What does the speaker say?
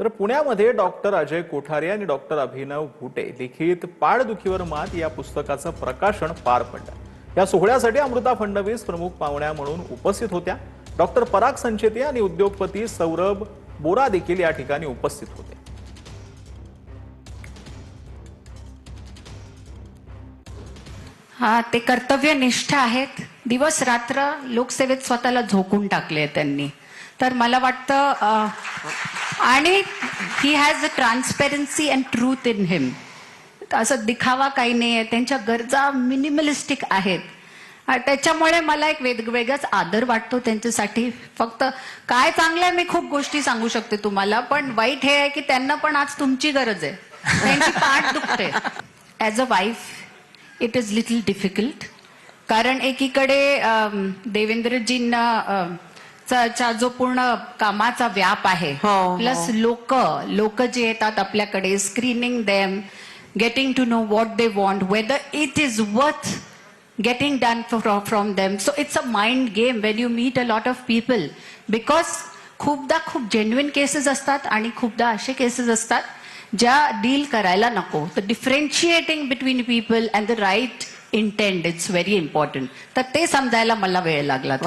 तर पुण्यामध्ये डॉक्टर अजय कोठारे आणि डॉक्टर अभिनव भुटे लिखित पाठदुखीवर मात या पुस्तकाचं प्रकाशन पार पडलं। या सोहळ्यासाठी अमृता फडणवीस प्रमुख पाहुण्या म्हणून उपस्थित होत्या। डॉक्टर पराग संचेती आणि उद्योगपती सौरभ बोरा देखील या ठिकाणी उपस्थित होते। ते कर्तव्यनिष्ठ आहेत। दिवस रात्र लोकसेवेत स्वतःला झोकून टाकले त्यांनी। तर मला वाटतं आणि he has a transparency and truth in him. असं दिखावा काही नाहीये, त्यांच्या गरजा मिनिमलिस्टिक आहेत। त्याच्यामुळे मला एक वेगळाच आदर वाटतो त्यांच्यासाठी। फक्त काय चांगलं आहे मी खूप गोष्टी सांगू शकते तुम्हाला, पण वाईट हे आहे की त्यांना पण आज तुमची गरज आहे। त्यांची पाठ दुखते। As a wife it is little difficult, कारण एकीकडे देवेंद्रजींना चा जो पूर्ण कामाचा व्याप आहे, प्लस लोक जे येतात आपल्याकडे, screening them, getting to know what they want, whether it is worth getting done from them. So it's a mind game when you meet a lot of people, because खूपदा खूप जेन्युइन केसेस असतात आणि खूपदा असे cases असतात ज्या deal करायला नको। तर differentiating between people and the right intent it's very important. तर ते समजायला मला वेळ लागला।